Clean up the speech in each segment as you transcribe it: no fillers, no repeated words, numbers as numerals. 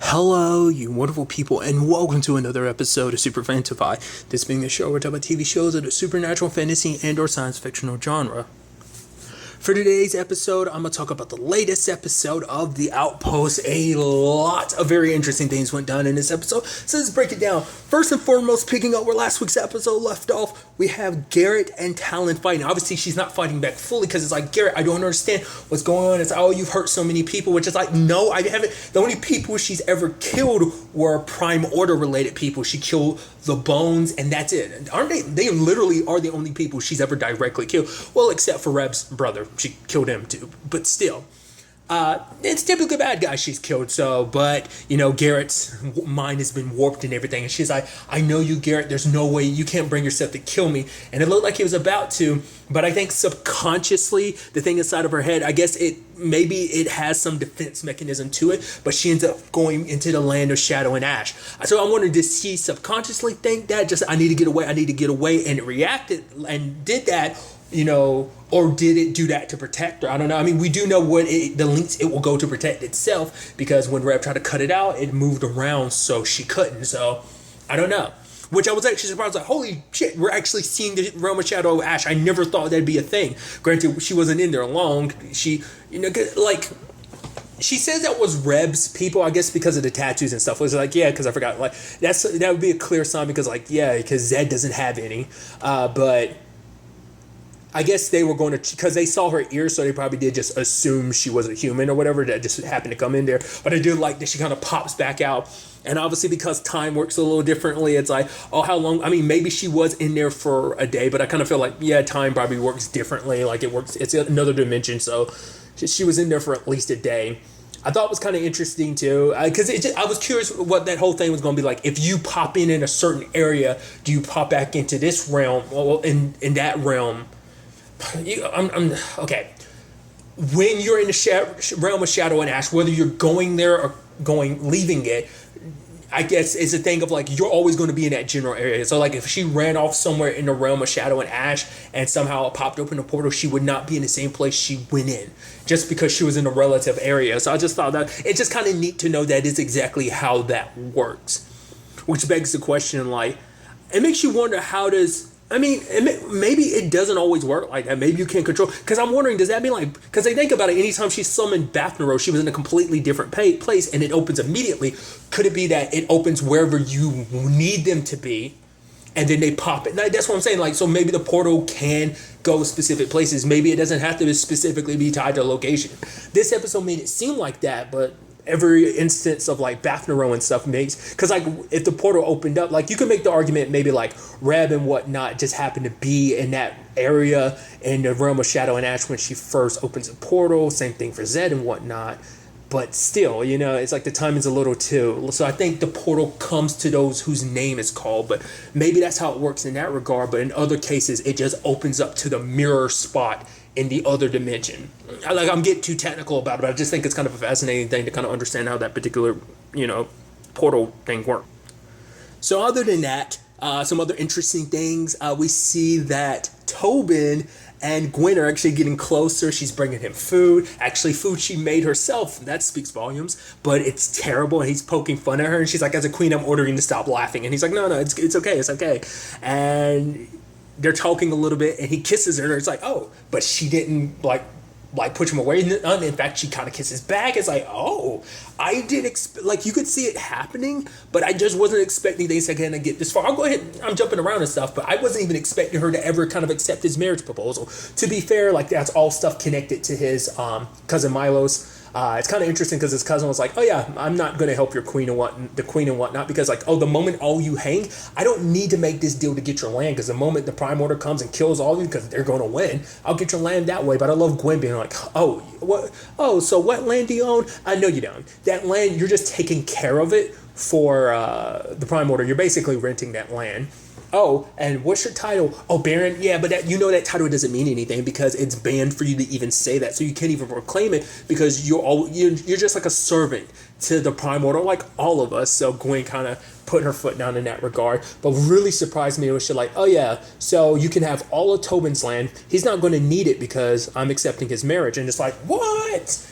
Hello, you wonderful people, and welcome to another episode of Super-Fanta-Fi. This being the show where we talk about TV shows of the supernatural, fantasy, and/or science fictional genre. For today's episode, I'm going to talk about the latest episode of The Outpost. A lot of very interesting things went down in this episode, so let's break it down. First and foremost, picking up where last week's episode left off, we have Garrett and Talon fighting. Obviously, she's not fighting back fully because it's like, Garrett, I don't understand what's going on. It's like, oh, you've hurt so many people, which is like, no, I haven't. The only people she's ever killed were Prime Order related people. She killed the Bones, and that's it. Aren't they? They literally are the only people she's ever directly killed. Well, except for Reb's brother. She killed him too. But still. It's typically bad guys she's killed, but, Garrett's mind has been warped and everything, and she's like, I know you, Garrett, there's no way, you can't bring yourself to kill me, and it looked like he was about to, but I think subconsciously, the thing inside of her head, I guess maybe it has some defense mechanism to it, but she ends up going into the land of shadow and ash. So I'm wondering, did she subconsciously think that, just, I need to get away, and it reacted, and did that, or did it do that to protect her? I don't know. I mean, we do know the lengths it will go to protect itself, because when Reb tried to cut it out, it moved around so she couldn't. So, I don't know. Which I was actually surprised, like, holy shit, we're actually seeing the realm of shadow of ash. I never thought that'd be a thing. Granted, she wasn't in there long. She says that was Reb's people, I guess, because of the tattoos and stuff. It was like, yeah, because I forgot. Like, that would be a clear sign, because, because Zed doesn't have any. But I guess they were going to, because they saw her ears, so they probably did just assume she was a human or whatever, that just happened to come in there. But I do like that she kind of pops back out. And obviously, because time works a little differently, it's like, oh, how long? I mean, maybe she was in there for a day, but I kind of feel like, yeah, time probably works differently. Like, it's another dimension. So she was in there for at least a day. I thought it was kind of interesting too, because I was curious what that whole thing was going to be like. If you pop in a certain area, do you pop back into this realm? Well, in that realm, I'm okay. When you're in the realm of shadow and ash, whether you're going there or leaving it, I guess it's a thing of like, you're always going to be in that general area. So like, if she ran off somewhere in the realm of shadow and ash and somehow it popped open a portal, she would not be in the same place she went in, just because she was in a relative area. So I just thought that it's just kind of neat to know that is exactly how that works, which begs the question, like, it makes you wonder, maybe it doesn't always work like that. Maybe you can't control. Because I'm wondering, does that mean like... Because they think about it, anytime she summoned Bathnero, she was in a completely different place, and it opens immediately. Could it be that it opens wherever you need them to be, and then they pop it? Now, that's what I'm saying. Like, so maybe the portal can go specific places. Maybe it doesn't have to specifically be tied to a location. This episode made it seem like that, but every instance of like Bathnero and stuff makes, because like if the portal opened up, like you could make the argument maybe like Reb and whatnot just happened to be in that area in the realm of shadow and ash when she first opens a portal. Same thing for Zed and whatnot, but still, it's like the timing's a little too. So I think the portal comes to those whose name is called, but maybe that's how it works in that regard. But in other cases, it just opens up to the mirror spot in the other dimension. I'm getting too technical about it, but I just think it's kind of a fascinating thing to kind of understand how that particular, portal thing works. So other than that, some other interesting things, we see that Tobin and Gwyn are actually getting closer. She's bringing him food. Actually, food she made herself. That speaks volumes, but it's terrible. And he's poking fun at her, and she's like, as a queen, I'm ordering you to stop laughing. And he's like, no, it's okay, it's okay. And they're talking a little bit, and he kisses her. It's like, oh, but she didn't like push him away. In fact, she kind of kisses back. It's like, oh, I didn't expect. Like, you could see it happening, but I just wasn't expecting things to kind of get this far. I'll go ahead. I'm jumping around and stuff, but I wasn't even expecting her to ever kind of accept his marriage proposal. To be fair, like, that's all stuff connected to his cousin Milos. It's kind of interesting because his cousin was like, oh yeah, I'm not going to help your queen and whatnot, because like, oh, the moment all you hang, I don't need to make this deal to get your land, because the moment the Prime Order comes and kills all of you, because they're going to win, I'll get your land that way. But I love Gwyn being like, oh, what? Oh, so what land do you own? I know you don't. That land, you're just taking care of it for the Prime Order. You're basically renting that land. Oh, and what's your title? Oh, Baron. Yeah, but that title doesn't mean anything, because it's banned for you to even say that. So you can't even proclaim it, because you're just like a servant to the Prime Order, like all of us. So Gwyn kind of put her foot down in that regard. But really surprised me was she like, oh yeah, so you can have all of Tobin's land. He's not going to need it because I'm accepting his marriage. And it's like, what?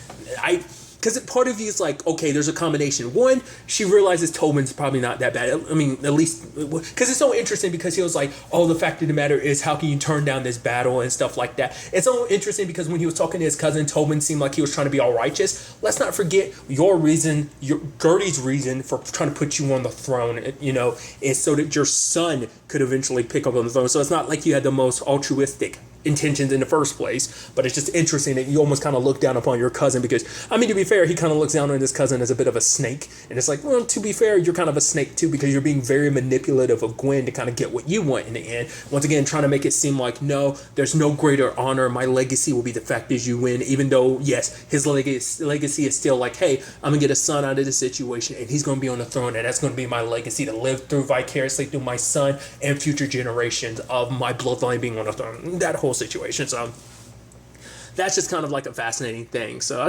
because part of you is like, okay, there's a combination. One, she realizes Tobin's probably not that bad. I mean, at least because it's so interesting because he was like, oh, the fact of the matter is, how can you turn down this battle and stuff like that. It's so interesting because when he was talking to his cousin, Tobin seemed like he was trying to be all righteous. Let's not forget Gertie's reason for trying to put you on the throne, is so that your son could eventually pick up on the throne. So it's not like you had the most altruistic intentions in the first place, but it's just interesting that you almost kind of look down upon your cousin because, I mean, to be fair, he kind of looks down on his cousin as a bit of a snake, and it's like, well, to be fair, you're kind of a snake too because you're being very manipulative of Gwyn to kind of get what you want in the end. Once again, trying to make it seem like, no, there's no greater honor. My legacy will be the fact is you win, even though, yes, his legacy is still like, hey, I'm gonna get a son out of this situation and he's gonna be on the throne, and that's gonna be my legacy to live through vicariously through my son and future generations of my bloodline being on the throne. That whole situation. So that's just kind of like a fascinating thing. So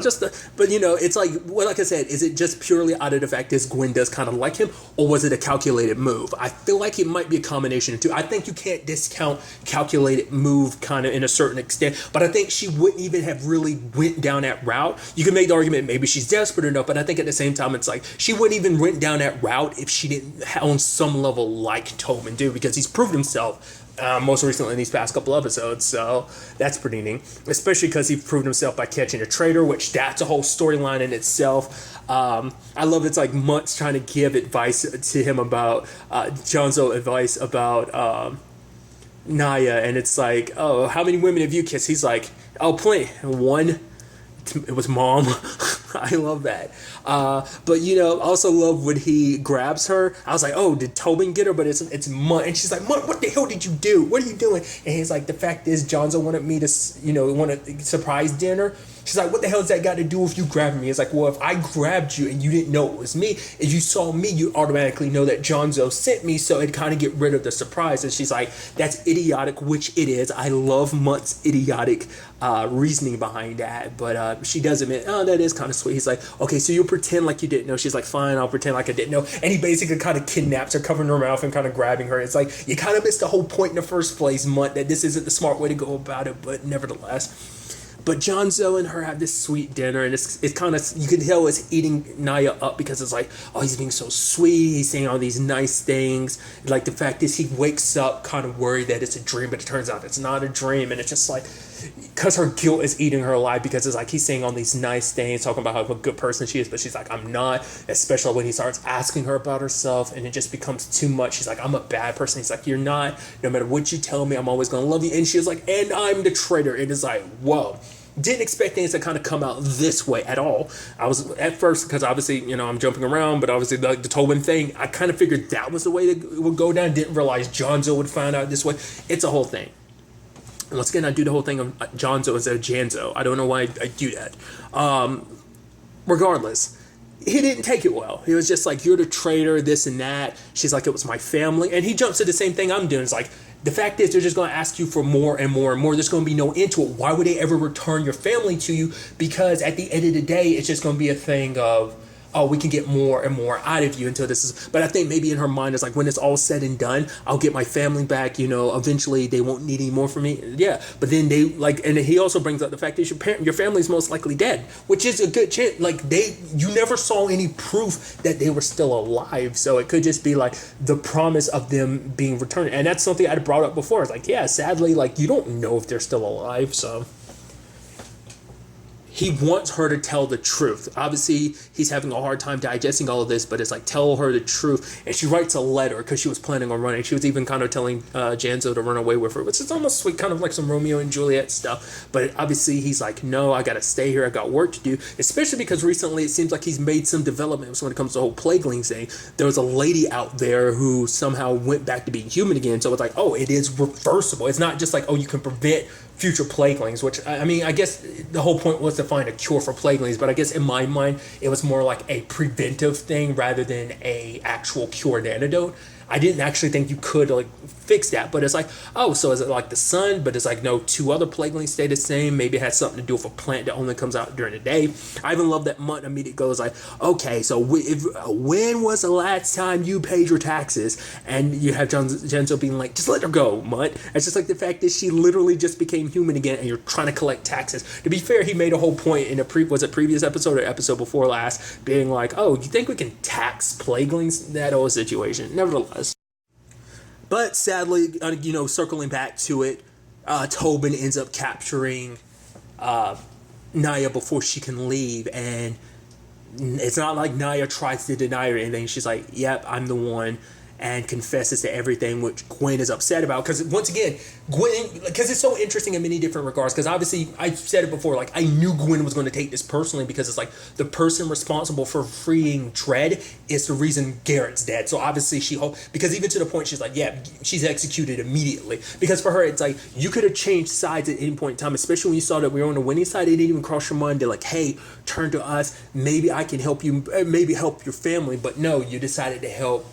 but it's like, well, like I said, is it just purely out of the fact that Gwyn does kind of like him, or was it a calculated move? I feel like it might be a combination of two. I think you can't discount calculated move kind of in a certain extent, but I think she wouldn't even have really went down that route. You can make the argument maybe she's desperate enough, but I think at the same time, it's like she wouldn't even went down that route if she didn't on some level like Tobin do, because he's proved himself most recently in these past couple episodes, so that's pretty neat, especially because he proved himself by catching a traitor, which that's a whole storyline in itself. I love it's like Mutt's trying to give advice to him about Jonzo advice about Naya, and it's like, oh, how many women have you kissed? He's like, oh, plenty. One. It was Mom. I love that. But I also love when he grabs her. I was like, oh, did Tobin get her? But it's Mutt. And she's like, Mutt, what the hell did you do? What are you doing? And he's like, the fact is, Jonzo wanted me to, want a surprise dinner. She's like, what the hell has that got to do with you grabbing me? It's like, well, if I grabbed you and you didn't know it was me, and you saw me, you automatically know that Jonzo sent me, so it kind of get rid of the surprise. And she's like, that's idiotic, which it is. I love Mutt's idiotic reasoning behind that, but she does admit, oh, that is kind of sweet. He's like, okay, so you pretend like you didn't know. She's like, fine, I'll pretend like I didn't know. And he basically kind of kidnaps her, covering her mouth and kind of grabbing her. It's like, you kind of missed the whole point in the first place, Mutt, that this isn't the smart way to go about it, but nevertheless. But Jonzo and her have this sweet dinner, and it's kind of, you can tell it's eating Naya up because it's like, oh, he's being so sweet, he's saying all these nice things. Like the fact is, he wakes up kind of worried that it's a dream, but it turns out it's not a dream, and it's just like, because her guilt is eating her alive, because it's like he's saying all these nice things, talking about how a good person she is, but she's like, I'm not, especially when he starts asking her about herself, and it just becomes too much. She's like, I'm a bad person. He's like, you're not. No matter what you tell me, I'm always going to love you. And she's like, and I'm the traitor. It is like, whoa. Didn't expect things to kind of come out this way at all. I was at first, because obviously, I'm jumping around, but obviously the Tobin thing, I kind of figured that was the way that it would go down. Didn't realize Jonzo would find out this way. It's a whole thing. And once again, I do the whole thing of Jonzo instead of Janzo. I don't know why I do that. Regardless, he didn't take it well. He was just like, you're the traitor, this and that. She's like, it was my family. And he jumps to the same thing I'm doing. It's like, the fact is, they're just going to ask you for more and more and more. There's going to be no end to it. Why would they ever return your family to you? Because at the end of the day, it's just going to be a thing of, oh, we can get more and more out of you until this is. But I think maybe in her mind, it's like, when it's all said and done, I'll get my family back. Eventually they won't need any more from me. Yeah, but then they like, and he also brings up the fact that your family's most likely dead, which is a good chance. Like you never saw any proof that they were still alive, so it could just be like the promise of them being returned. And that's something I'd brought up before. It's like, yeah, sadly, like you don't know if they're still alive, so. He wants her to tell the truth. Obviously, he's having a hard time digesting all of this, but it's like, tell her the truth. And she writes a letter because she was planning on running. She was even kind of telling Janzo to run away with her, which is almost sweet, kind of like some Romeo and Juliet stuff. But obviously, he's like, no, I got to stay here. I got work to do, especially because recently it seems like he's made some developments when it comes to the whole Plaguelings thing. There was a lady out there who somehow went back to being human again. So it's like, oh, it is reversible. It's not just like, oh, you can prevent future Plaguelings, which, I mean, I guess the whole point was to find a cure for Plaguelings, but I guess in my mind, it was more like a preventive thing rather than a actual cure and antidote. I didn't actually think you could like fix that. But it's like, oh, so is it like the sun? But it's like, no, two other plaguelings stay the same. Maybe it has something to do with a plant that only comes out during the day. I even love that Mutt immediately goes like, okay, so when was the last time you paid your taxes? And you have Genzo being like, just let her go, Mutt. It's just like the fact that she literally just became human again, and you're trying to collect taxes. To be fair, he made a whole point in a previous episode or episode before last, being like, oh, you think we can tax plaguelings? That whole situation. Nevertheless. But sadly, circling back to it, Tobin ends up capturing Naya before she can leave, and it's not like Naya tries to deny or anything. She's like, yep, I'm the one, and confesses to everything, which Gwyn is upset about. Because once again, Gwyn, because it's so interesting in many different regards. Because obviously, I said it before, like I knew Gwyn was going to take this personally, because it's like the person responsible for freeing Dredd is the reason Garrett's dead. So obviously because even to the point she's like, yeah, she's executed immediately. Because for her, it's like you could have changed sides at any point in time, especially when you saw that we were on the winning side. It didn't even cross your mind to like, hey, turn to us. Maybe I can help you. Maybe help your family. But no, you decided to help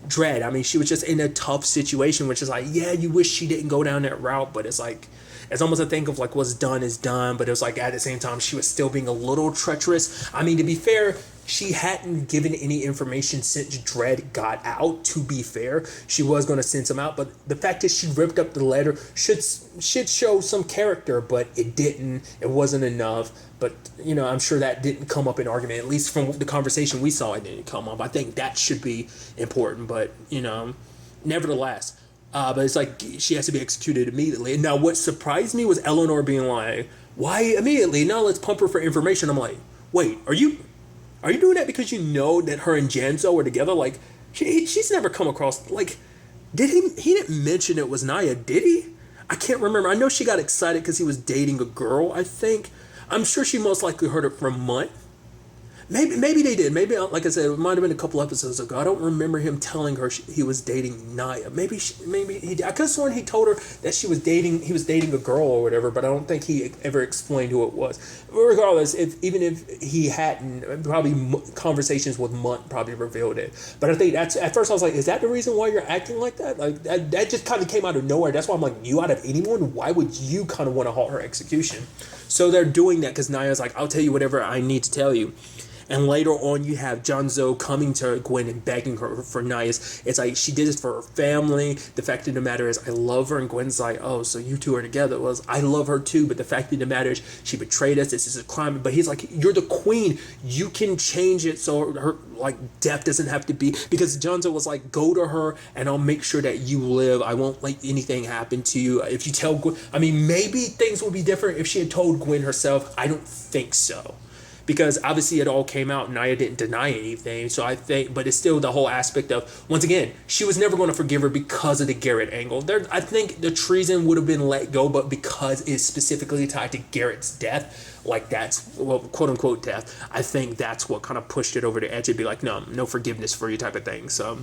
Dredd. I mean, she was just in a tough situation, which is like, yeah, you wish she didn't go down that route, but it's like, it's almost a thing of like, what's done is done, but it was like, at the same time, she was still being a little treacherous. I mean, to be fair, she hadn't given any information since Dredd got out, to be fair. She was going to send some out, but the fact that she ripped up the letter should show some character, but it didn't. It wasn't enough. But, I'm sure that didn't come up in argument. At least from the conversation we saw, it didn't come up. I think that should be important, but, nevertheless. But it's like she has to be executed immediately. And now what surprised me was Eleanor being like, why immediately? No, let's pump her for information. I'm like, wait, are you doing that because you know that her and Janzo are together? Like, she's never come across, like, he didn't mention it was Naya, did he? I can't remember. I know she got excited because he was dating a girl, I think. I'm sure she most likely heard it from Mutt. Maybe they did. Maybe, like I said, it might have been a couple episodes ago. I don't remember him telling her he was dating Naya. Maybe he did. I could have sworn he told her that he was dating a girl or whatever, but I don't think he ever explained who it was. Regardless, even if he hadn't, probably conversations with Mutt probably revealed it. But I think at first I was like, is that the reason why you're acting like that? Like that just kind of came out of nowhere. That's why I'm like, you out of anyone, why would you kind of want to halt her execution? So they're doing that because Naya's like, I'll tell you whatever I need to tell you. And later on, you have Janzo coming to Gwyn and begging her for Naya's. It's like, she did this for her family. The fact of the matter is, I love her. And Gwen's like, oh, so you two are together. Well, I love her too. But the fact of the matter is, she betrayed us. This is a crime. But he's like, you're the queen. You can change it so her, like, death doesn't have to be. Because Janzo was like, go to her and I'll make sure that you live. I won't let anything happen to you. If you tell Gwen, I mean, maybe things would be different if she had told Gwen herself. I don't think so. Because obviously it all came out, Naya didn't deny anything. So I think, but it's still the whole aspect of, once again, she was never going to forgive her because of the Garrett angle. I think the treason would have been let go, but because it's specifically tied to Garrett's death, like that's, well, quote unquote death, I think that's what kind of pushed it over the edge. It'd be like, no forgiveness for you type of thing. So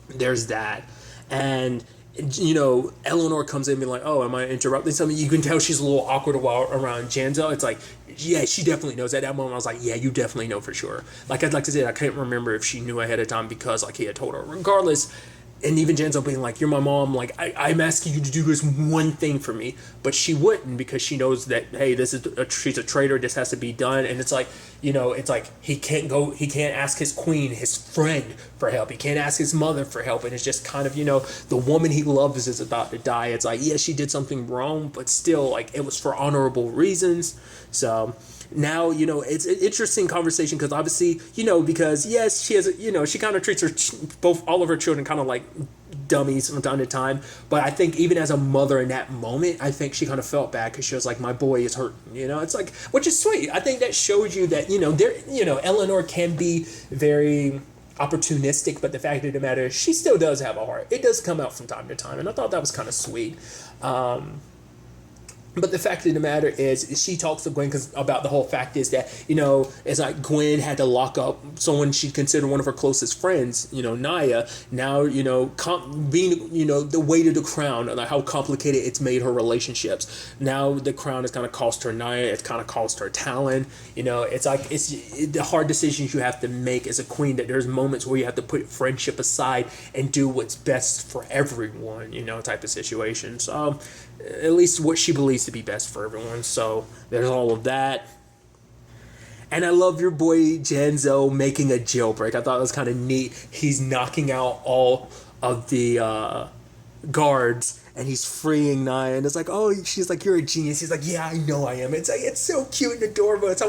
there's that. And Eleanor comes in and be like, oh, am I interrupting something? You can tell she's a little awkward around Janzo. It's like, yeah, she definitely knows. At that moment, I was like, yeah, you definitely know for sure. Like, I'd like to say, I can't remember if she knew ahead of time because, like, he had told her. Regardless, and even Janzo being like, you're my mom, like, I'm asking you to do this one thing for me. But she wouldn't because she knows that, hey, she's a traitor, this has to be done. And it's like, it's like he can't ask his queen, his friend, for help. He can't ask his mother for help. And it's just kind of, the woman he loves is about to die. It's like, yeah, she did something wrong, but still, like, it was for honorable reasons. So now, it's an interesting conversation because obviously, because yes, she has, she kind of treats all of her children kind of like dummies from time to time. But I think even as a mother in that moment, I think she kind of felt bad because she was like, my boy is hurting, it's like, which is sweet. I think that shows you that, Eleanor can be very opportunistic, but the fact of the matter is she still does have a heart. It does come out from time to time. And I thought that was kind of sweet. But the fact of the matter is, she talks to Gwen because about the whole fact is that, it's like Gwen had to lock up someone she considered one of her closest friends, Naya. Now, being, the weight of the crown, like how complicated it's made her relationships. Now the crown has kind of cost her Naya. It's kind of cost her Talon. It's like the hard decisions you have to make as a queen. That there's moments where you have to put friendship aside and do what's best for everyone. Type of situation. So at least what she believes to be best for everyone. So there's all of that. And I love your boy Janzo making a jailbreak. I thought it was kind of neat. He's knocking out all of the guards and he's freeing Naya. And it's like, oh, she's like, you're a genius. He's like, yeah, I know I am. It's like, it's so cute and adorable. It's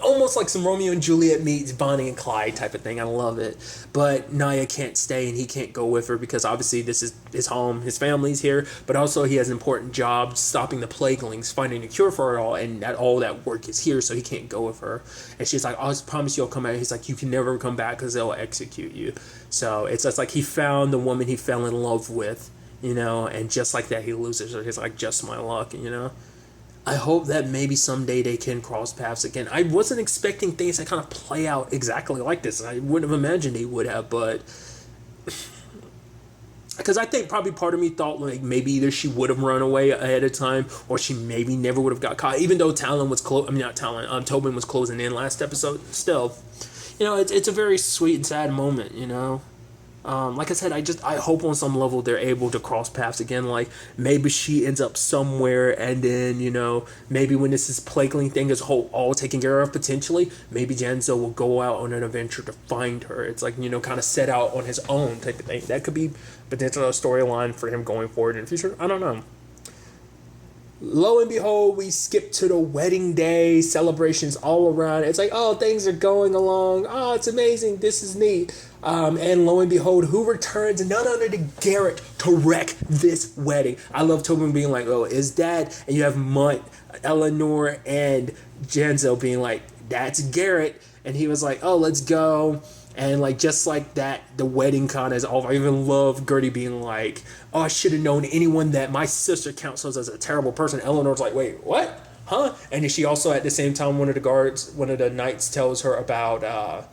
almost like some Romeo and Juliet meets Bonnie and Clyde type of thing. I love it. But Naya can't stay and he can't go with her because obviously this is his home. His family's here, but also he has important jobs stopping the plaguelings, finding a cure for it all, and all that work is here, so he can't go with her. And she's like, I promise you I'll come back. He's like, you can never come back because they'll execute you. So it's just like he found the woman he fell in love with, and just like that he loses her. He's like, just my luck, I hope that maybe someday they can cross paths again. I wasn't expecting things to kind of play out exactly like this. I wouldn't have imagined they would have, but because I think probably part of me thought like maybe either she would have run away ahead of time or she maybe never would have got caught. Even though Talon was Tobin was closing in last episode. Still, it's a very sweet and sad moment. Like I said, I hope on some level they're able to cross paths again. Like maybe she ends up somewhere, and then maybe when this plaguing thing is all taken care of potentially, maybe Janzo will go out on an adventure to find her. It's like kind of set out on his own type of thing. That could be potential storyline for him going forward in the future. I don't know. Lo and behold, we skip to the wedding day, celebrations all around. It's like, oh, things are going along. Oh, it's amazing. This is neat. And lo and behold, who returns? None other than Garrett to wreck this wedding. I love Tobin being like, oh, is that? And you have Mutt, Eleanor, and Janzo being like, that's Garrett. And he was like, oh, let's go. And like just like that, the wedding kind of is over. I even love Gertie being like, oh, I should have known anyone that my sister counsels as a terrible person. Eleanor's like, wait, what? Huh? And then she also at the same time, one of the knights tells her about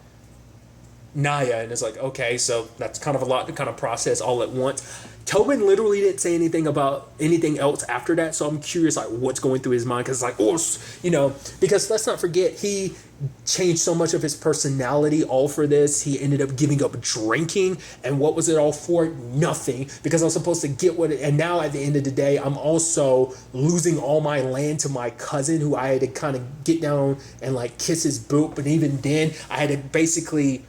Naya, and it's like, okay, so that's kind of a lot to kind of process all at once. Tobin literally didn't say anything about anything else after that, so I'm curious like what's going through his mind, because like, because let's not forget he changed so much of his personality all for this. He ended up giving up drinking, and what was it all for? Nothing, because I was supposed to get and now at the end of the day I'm also losing all my land to my cousin, who I had to kind of get down and like kiss his boot, but even then I had to basically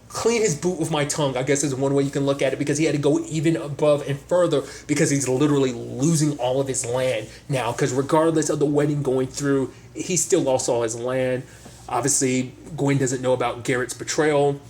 clean his boot with my tongue, I guess is one way you can look at it, because he had to go even above and further because he's literally losing all of his land now, because regardless of the wedding going through, he still lost all his land. Obviously, Gwen doesn't know about Garrett's betrayal,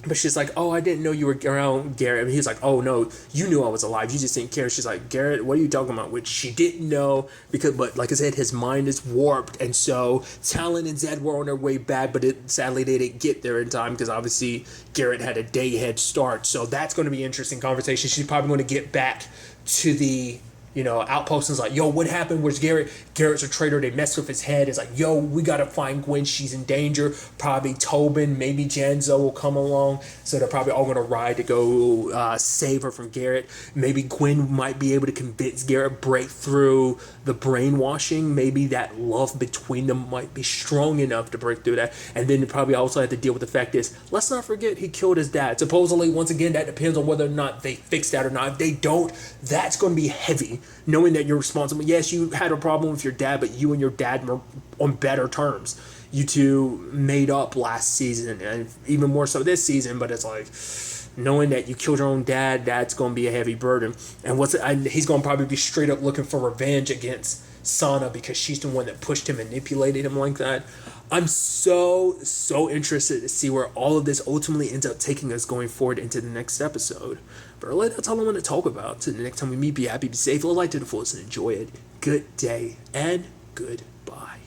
but she's like, oh, I didn't know you were around, Garrett. And he's like, oh, no, you knew I was alive. You just didn't care. She's like, Garrett, what are you talking about? Which she didn't know, but like I said, his mind is warped. And so Talon and Zed were on their way back, but sadly they didn't get there in time because obviously Garrett had a day head start. So that's going to be an interesting conversation. She's probably going to get back to the Outpost is like, yo, what happened? Where's Garrett? Garrett's a traitor. They messed with his head. It's like, yo, we got to find Gwen. She's in danger. Probably Tobin, maybe Janzo will come along. So they're probably all going to ride to go save her from Garrett. Maybe Gwen might be able to convince Garrett, break through the brainwashing. Maybe that love between them might be strong enough to break through that. And then they probably also have to deal with the fact is, let's not forget he killed his dad. Supposedly, once again, that depends on whether or not they fix that or not. If they don't, that's going to be heavy. Knowing that you're responsible. Yes, you had a problem with your dad, but you and your dad were on better terms. You two made up last season, and even more so this season, but it's like, knowing that you killed your own dad, that's going to be a heavy burden. And he's going to probably be straight up looking for revenge against Sana because she's the one that pushed him, manipulated him like that. I'm so interested to see where all of this ultimately ends up taking us going forward into the next episode. But really, that's all I want to talk about. Till the next time we meet, be happy, be safe, live life to the fullest, and enjoy it. Good day, and goodbye.